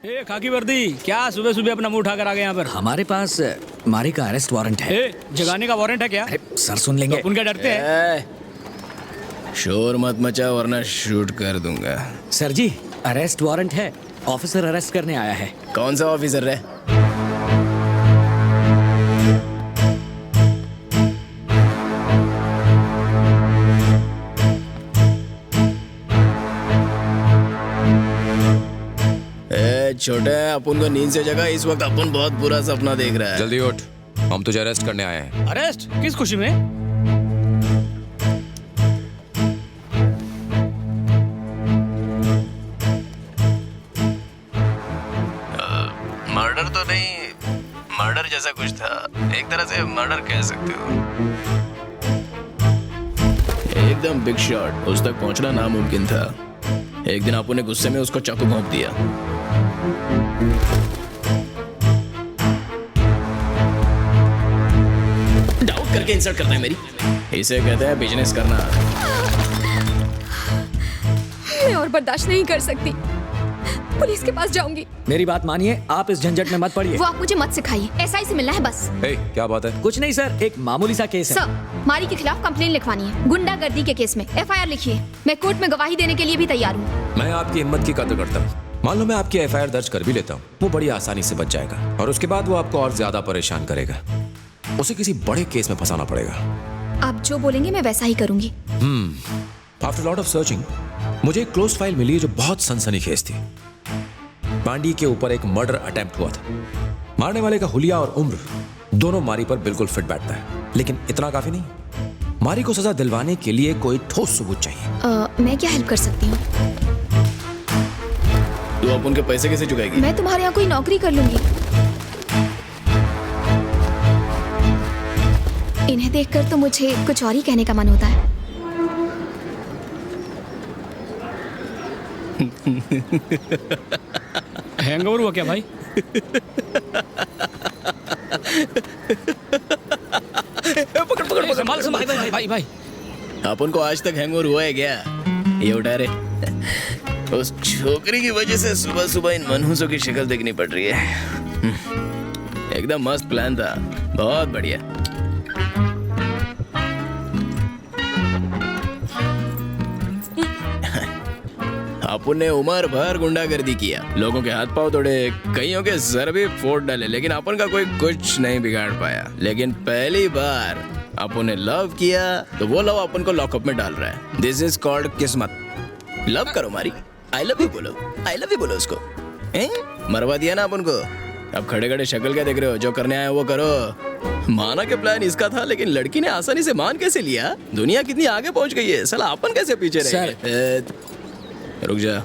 ए खाकी वर्दी, क्या सुबह सुबह अपना मुंह उठाकर आ गए यहाँ पर? हमारे पास मारी का अरेस्ट वारंट है। ए, जगाने का वारंट है क्या? अरे सर सुन लेंगे। तो उनका डरते हैं। शोर मत मचा वरना शूट कर दूंगा। सर जी अरेस्ट वारंट है, ऑफिसर अरेस्ट करने आया है। कौन सा ऑफिसर है? छोटे अपन को नींद से जगा, इस वक्त अपन बहुत बुरा सपना देख रहा है। जल्दी उठ, हम तुझे अरेस्ट करने आए हैं। अरेस्ट? किस खुशी में? मर्डर तो नहीं, मर्डर जैसा कुछ था, एक तरह से मर्डर कह सकते हो। एकदम बिग शॉट, उस तक पहुंचना नामुमकिन था। एक दिन आपने गुस्से में उसको चाकू घोंप दिया। डाउट करके इंसल्ट करता है मेरी, इसे कहते हैं बिजनेस करना। मैं और बर्दाश्त नहीं कर सकती, पुलिस के पास जाऊंगी। मेरी बात मानिए, आप इस झंझट में मत पड़िए। वो आप मुझे मत सिखाइए, एसआई से मिलना है बस। ए, क्या बात है? कुछ नहीं सर, एक मामूली सा केस है। सर, मारी के खिलाफ कंप्लेन लिखवानी है, गुंडागर्दी के केस में। एफआईआर लिखिए, मैं कोर्ट में गवाही देने के लिए भी तैयार हूँ। मैं आपकी हिम्मत की कदर करता हूँ। मान लो मैं आपकी एफआईआर दर्ज कर भी लेता हूँ, वो बड़ी आसानी से बच जाएगा और उसके बाद वो आपको और ज्यादा परेशान करेगा। उसे किसी बड़े केस में फंसाना पड़ेगा। आप जो बोलेंगे मैं वैसा ही करूंगी। आफ्टर लॉट ऑफ सर्चिंग मुझे एक क्लोज फाइल मिली है जो बहुत सनसनीखेज थी। पांडी के ऊपर एक मर्डर अटेम्प्ट हुआ था। मारने वाले का हुलिया और उम्र दोनों मारी पर बिल्कुल फिट बैठता है, लेकिन इतना काफी नहीं। मारी को सजा दिलवाने के लिए कोई ठोस सबूत चाहिए। मैं क्या हेल्प कर सकती हूँ? तू अब उनके पैसे कैसे चुकाएगी? मैं तुम्हारे यहाँ कोई नौकरी कर लूंगी। इन्हें देखकर तो मुझे कुछ और ही कहने का मन होता है। हैंगओवर हुआ क्या भाई? पकड़ पकड़ पकड़, संभाल संभाल भाई भाई भाई। अपन को आज तक हैंगओवर हुआ है क्या? ये उठा रे। उस छोकरी की वजह से सुबह सुबह इन मनहूसों की शक्ल देखनी पड़ रही है। एकदम मस्त प्लान था, बहुत बढ़िया। अपन ने उम्र भर गुंडागर्दी किया, लोगों के हाथ पांव तोड़े, कईयों के सर भी फोड़ डाले, लेकिन अपन का कोई कुछ नहीं बिगाड़ पाया। लेकिन पहली बार अपन ने लव किया तो वो लव अपन को लॉकअप में डाल रहा है। दिस इज कॉल्ड किस्मत। लव करो मारी, आई लव यू बोलो, आई लव यू बोलो उसको। मरवा दिया ना अपन को। अब खड़े खड़े शक्ल क्या देख रहे हो? जो करने आए वो करो। माना के प्लान इसका था, लेकिन लड़की ने आसानी से मान कैसे लिया? दुनिया कितनी आगे पहुंच गई है, साला अपन कैसे पीछे रहे? रुक जा,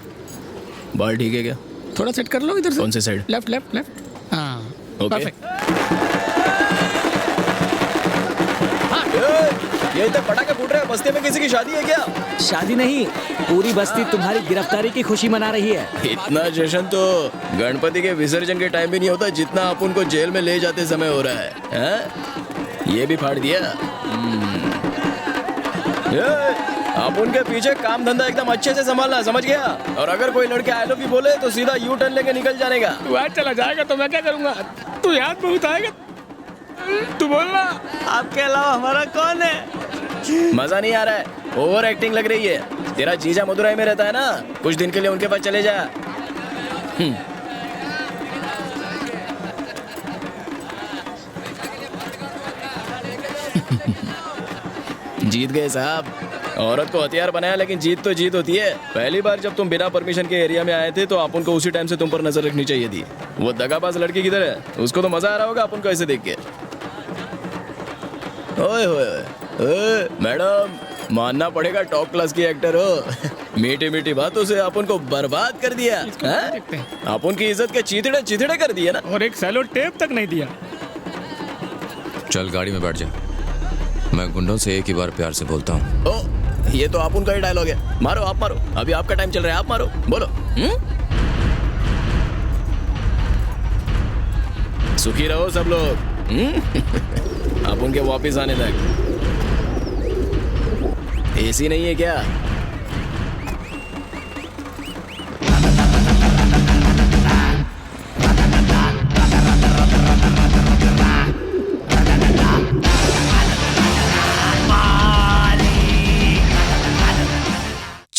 बाल ठीक है क्या? थोड़ा सेट कर लो इधर से। कौन से साइड? Left left left. हाँ ओके। परफेक्ट। ये इतने पटाखे फूट रहे हैं, बस्ती में किसी की शादी है क्या? शादी नहीं, पूरी बस्ती तुम्हारी गिरफ्तारी की खुशी मना रही है। इतना जश्न तो गणपति के विसर्जन के टाइम भी नहीं होता जितना अपन को जेल में ले जाते समय हो रहा है, हैं? ये भी फाड़ दिया। अपन के पीछे काम धंधा एकदम अच्छे से संभालना, समझ गया? और अगर कोई लड़के आई लव यू बोले तो सीधा यू टर्न लेके निकल जाने का। तू आज चला जाएगा तो मैं क्या करूंगा? तू याद बहुत आएगा। तू बोलना, आपके अलावा हमारा कौन है? मजा नहीं आ रहा है, ओवर एक्टिंग लग रही है। तेरा जीजा मदुरई में रहता है ना, कुछ दिन के लिए उनके पास चले जा। जीत गए साहब। औरत को हथियार बनाया, लेकिन जीत तो जीत होती है। पहली बार जब तुम बिना परमिशन के एरिया में आए थे तो अपन को उसी टाइम से तुम पर नजर रखनी चाहिए थी। वो दगाबाज लड़की किधर है? उसको तो मजा आ रहा होगा अपन को ऐसे देख के। ओए ओए मैडम, मानना पड़ेगा टॉप क्लास की एक्टर हो। मीठी मीठी बातों से अपन को बर्बाद कर दिया। अपन की इज्जत के चीथड़े चिथड़े कर दिए ना। और एक सैलो टेप तक नहीं दिया। चल गाड़ी में बैठ जा। मैं गुंडों से एक ही बार प्यार से बोलता हूँ। ओ, ये तो आप उनका ही डायलॉग है। मारो, आप मारो, अभी आपका टाइम चल रहा है, आप मारो, बोलो। सुखी रहो सब लोग। आप उनके वापिस आने तक। एसी नहीं है क्या?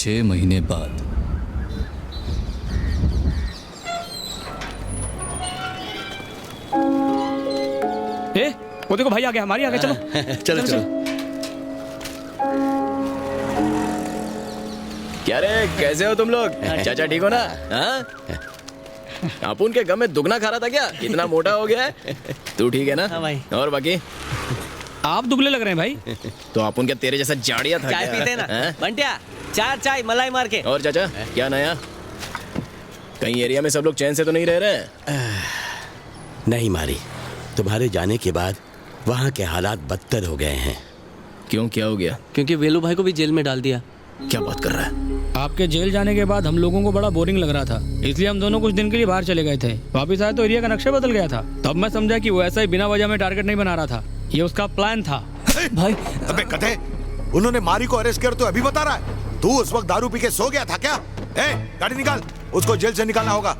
6 महीने बाद। ए, वो देखो भाई आ गया, हमारी आ गया, चलो चलो चलो। क्या रे, कैसे हो तुम लोग? चाचा ठीक हो ना? हाँ? अपुन के गम में दुगना खा रहा था क्या? इतना मोटा हो गया है? तू ठीक है ना? हाँ भाई। और बाकी? आप दुबले लग रहे हैं भाई। तो अपुन क्या तेरे जैसा जाड़िया था चाय क्या? पीते ना हाँ? बंटिया, चाय मलाई मार के। और चाचा क्या नया? कहीं एरिया में सब लोग चैन से तो नहीं रह रहे? नहीं मारी, तुम्हारे जाने के बाद वहाँ के हालात बदतर हो गए हैं। क्यों, क्या हो गया? क्योंकि वेलू भाई को भी जेल में डाल दिया। क्या बात कर रहा है? आपके जेल जाने के बाद हम लोगों को बड़ा बोरिंग लग रहा था, इसलिए हम दोनों कुछ दिन के लिए बाहर चले गए थे। वापिस आए तो एरिया का नक्शा बदल गया था। तब मैं समझा कि वो ऐसा ही बिना वजह में टारगेट नहीं बना रहा था, ये उसका प्लान था। भाई अबे कथे, उन्होंने मारी को अरेस्ट कर तो अभी बता रहा है? तू उस वक्त दारू पी के सो गया था क्या? गाड़ी निकाल, उसको जेल से निकालना होगा।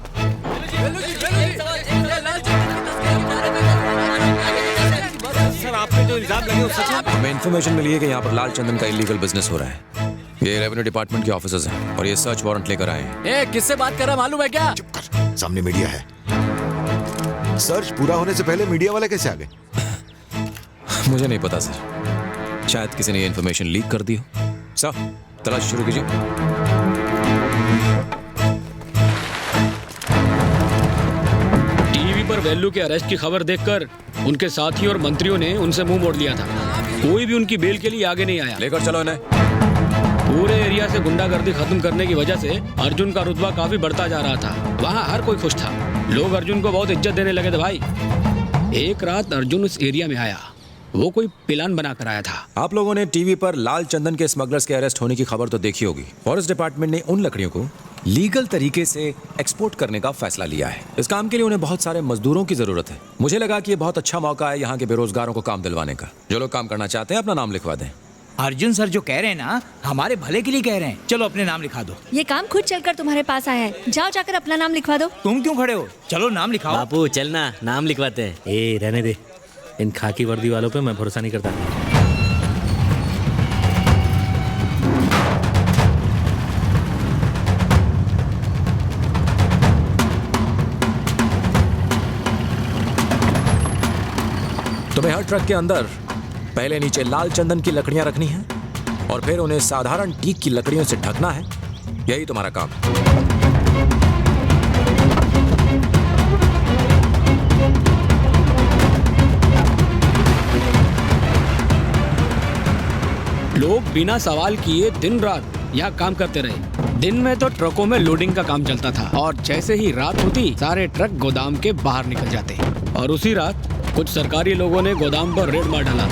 सर, आपने जो इल्जाम लगे वो सच है? हमें इन्फॉर्मेशन मिली है कि यहाँ पर लाल चंदन का इलीगल बिजनेस हो रहा है। ये रेवेन्यू डिपार्टमेंट के ऑफिसर्स हैं और ये सर्च वारंट लेकर आए हैं। ए, किससे बात कर रहा मालूम है क्या? चुप कर, सामने मीडिया है। सर्च पूरा होने से पहले मीडिया वाले कैसे आ गए? मुझे नहीं पता सर, शायद किसी ने ये इन्फॉर्मेशन लीक कर दी हो। सर, तलाश शुरू कीजिए। टीवी पर वेल्लू के अरेस्ट की खबर देखकर उनके साथियों और मंत्रियों ने उनसे मुंह मोड़ लिया था। कोई भी उनकी बेल के लिए आगे नहीं आया। लेकर चलो इन्हें। पूरे एरिया से गुंडागर्दी खत्म करने की वजह से अर्जुन का रुतबा काफी बढ़ता जा रहा था। वहाँ हर कोई खुश था, लोग अर्जुन को बहुत इज्जत देने लगे थे भाई। एक रात अर्जुन उस एरिया में आया, वो कोई प्लान बना कर आया था। आप लोगों ने टीवी पर लाल चंदन के स्मगलर्स के अरेस्ट होने की खबर तो देखी होगी। फॉरेस्ट डिपार्टमेंट ने उन लकड़ियों को लीगल तरीके से एक्सपोर्ट करने का फैसला लिया है। इस काम के लिए उन्हें बहुत सारे मजदूरों की जरूरत है। मुझे लगा कि ये बहुत अच्छा मौका है यहाँ के बेरोजगारों को काम दिलवाने का। जो लोग काम करना चाहते हैं अपना नाम लिखवा दें। अर्जुन सर जो कह रहे हैं ना, हमारे भले के लिए कह रहे हैं। चलो अपने नाम लिखा दो। ये काम खुद चलकर तुम्हारे पास आया है, जाओ जाकर अपना नाम लिखवा दो। तुम क्यों खड़े हो? चलो नाम लिखाओ। बापू चलना, नाम लिखवाते हैं। ए रहने दे, इन खाकी वर्दी वालों पे मैं भरोसा नहीं करता। तुम्हें हर ट्रक के अंदर पहले नीचे लाल चंदन की लकड़ियां रखनी है और फिर उन्हें साधारण टीक की लकड़ियों से ढकना है। यही तुम्हारा काम। लोग बिना सवाल किए दिन रात यहाँ काम करते रहे। दिन में तो ट्रकों में लोडिंग का काम चलता था और जैसे ही रात होती सारे ट्रक गोदाम के बाहर निकल जाते। और उसी रात कुछ सरकारी लोगों ने गोदाम पर रेड मार डाला।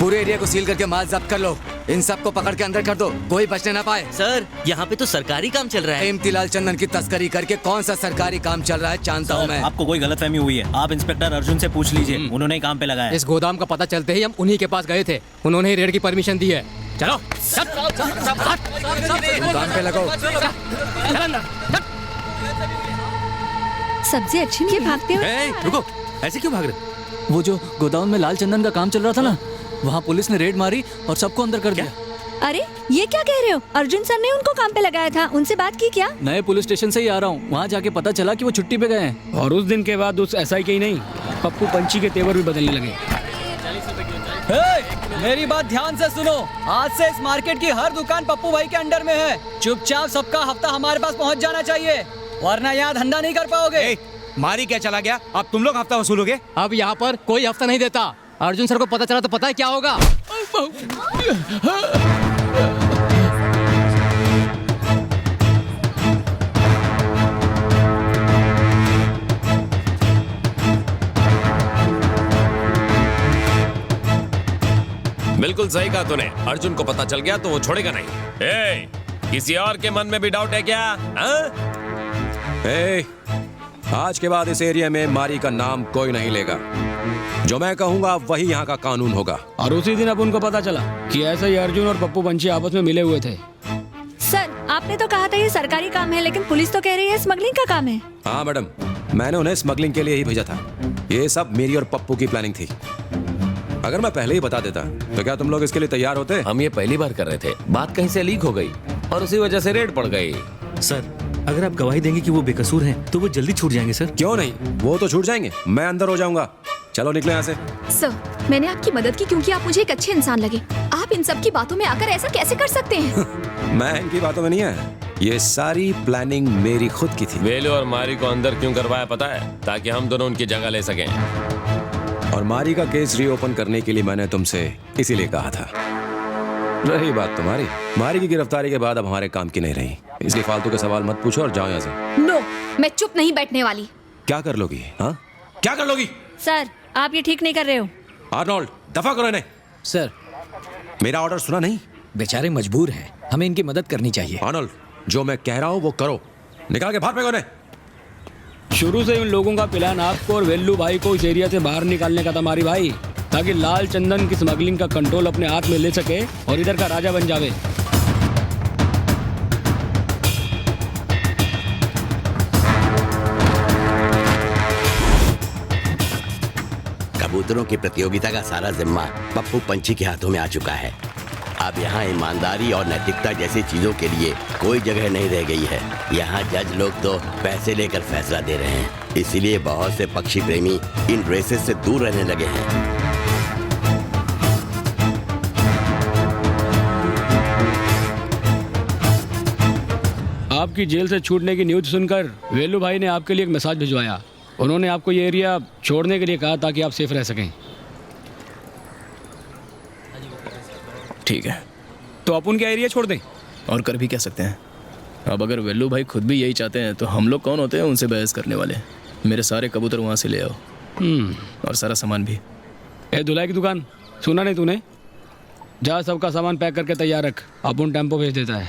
पूरे एरिया को सील करके माल जब्त कर लो। इन सबको पकड़ के अंदर कर दो, कोई बचने ना पाए। सर, यहाँ पे तो सरकारी काम चल रहा है। इम्तिलाल चंदन की तस्करी करके कौन सा सरकारी काम चल रहा है जानता हूँ मैं। आपको कोई गलतफहमी हुई है, आप इंस्पेक्टर अर्जुन से पूछ लीजिए, उन्होंने ही काम पे लगाया। इस गोदाम का पता चलते ही हम उन्हीं के पास गए थे, उन्होंने ही रेड की परमिशन दी है। चलो काम पे लगाओ। सब्जी अच्छी नहीं है, भागते हो। रुको, ऐसे क्यों भाग रहे? वो जो गोदाम में लाल चंदन का काम चल रहा था ना, वहाँ पुलिस ने रेड मारी और सबको अंदर कर दिया। अरे ये क्या कह रहे हो? अर्जुन सर ने उनको काम पे लगाया था, उनसे बात की क्या? नए पुलिस स्टेशन से ही आ रहा हूँ, वहाँ जाके पता चला कि वो छुट्टी पे गए हैं। और उस दिन के बाद उस एसआई के ही नहीं, पप्पू पंची के तेवर भी बदलने लगे। मेरी बात ध्यान से सुनो, आज से इस मार्केट की हर दुकान पप्पू भाई के अंडर में है। चुपचाप सबका हफ्ता हमारे पास पहुँच जाना चाहिए, वरना यहाँ धंधा नहीं कर पाओगे। मारी क्या चला गया? अब तुम लोग हफ्ता वसूलोगे? अब यहाँ पर कोई हफ्ता नहीं देता। अर्जुन सर को पता चला तो पता है क्या होगा? बिल्कुल सही कहा तूने। अर्जुन को पता चल गया तो वो छोड़ेगा नहीं। किसी और के मन में भी डाउट है क्या? आज के बाद इस एरिया में मारी का नाम कोई नहीं लेगा। जो मैं कहूंगा वही यहाँ का कानून होगा। और उसी दिन अब उनको पता चला कि ऐसे ही अर्जुन और पप्पू पंची आपस में मिले हुए थे। सर, आपने तो कहा था ये सरकारी काम है, लेकिन पुलिस तो कह रही है स्मगलिंग का काम है। हाँ मैडम, मैंने उन्हें स्मगलिंग के लिए ही भेजा था। ये सब मेरी और पप्पू की प्लानिंग थी। अगर मैं पहले ही बता देता तो क्या तुम लोग इसके लिए तैयार होते? हम ये पहली बार कर रहे थे, बात कहीं से लीक हो गई और उसी वजह से रेड पड़ गई। सर अगर आप गवाही देंगे कि वो बेकसूर हैं तो वो जल्दी छूट जाएंगे सर। क्यों नहीं, वो तो छूट जाएंगे, मैं अंदर हो जाऊंगा। चलो निकले यहाँ से। सर, मैंने आपकी मदद की क्योंकि आप मुझे एक अच्छे इंसान लगे। आप इन सब की बातों में आकर ऐसा कैसे कर सकते हैं? मैं इनकी बातों में नहीं है, ये सारी प्लानिंग मेरी खुद की थी। वेलू और मारी को अंदर क्यों करवाया पता है? ताकि हम दोनों उनकी जगह ले सकें। और मारी का केस रीओपन करने के लिए मैंने तुमसे इसीलिए कहा था। रही बात तुम्हारी, मारी की गिरफ्तारी के बाद अब हमारे काम की नहीं रही, इसलिए फालतू के सवाल मत पूछो और जाओ यहाँ से। नो, मैं चुप नहीं बैठने वाली। क्या कर लोगी? हाँ, क्या कर लोगी? सर आप ये ठीक नहीं कर रहे हो। आर्नोल्ड, दफा करो इन्हें। सर, मेरा ऑर्डर सुना नहीं? बेचारे मजबूर हैं, हमें इनकी मदद करनी चाहिए। आर्नोल्ड, जो मैं कह रहा हूँ वो करो, निकाल के बाहर फेंको इन्हें। शुरू से उन लोगों का प्लान आपको और वेल्लू भाई को इस एरिया से बाहर निकालने का था मारी भाई, ताकि लाल चंदन की स्मगलिंग का कंट्रोल अपने हाथ में ले सके और इधर का राजा बन जावे। कबूतरों की प्रतियोगिता का सारा जिम्मा पप्पू पंछी के हाथों में आ चुका है। अब यहाँ ईमानदारी और नैतिकता जैसी चीजों के लिए कोई जगह नहीं रह गई है। यहाँ जज लोग तो पैसे लेकर फैसला दे रहे हैं, इसीलिए बहुत से पक्षी प्रेमी इन रेसेस से दूर रहने लगे हैं। आपकी जेल से छूटने की न्यूज़ सुनकर वेलू भाई ने आपके लिए एक मैसेज भिजवाया। उन्होंने आपको ये एरिया छोड़ने के लिए कहा ताकि आप सेफ रह सकें। ठीक है, तो आप उनका एरिया छोड़ दें। और कर भी क्या सकते हैं? अब अगर वेल्लू भाई खुद भी यही चाहते हैं तो हम लोग कौन होते हैं उनसे बहस करने वाले? मेरे सारे कबूतर वहाँ से ले आओ और सारा सामान भी। ए धुलाई की दुकान, सुना नहीं तूने? जा सबका सामान पैक करके तैयार रख, अपुन टेम्पो भेज देता है।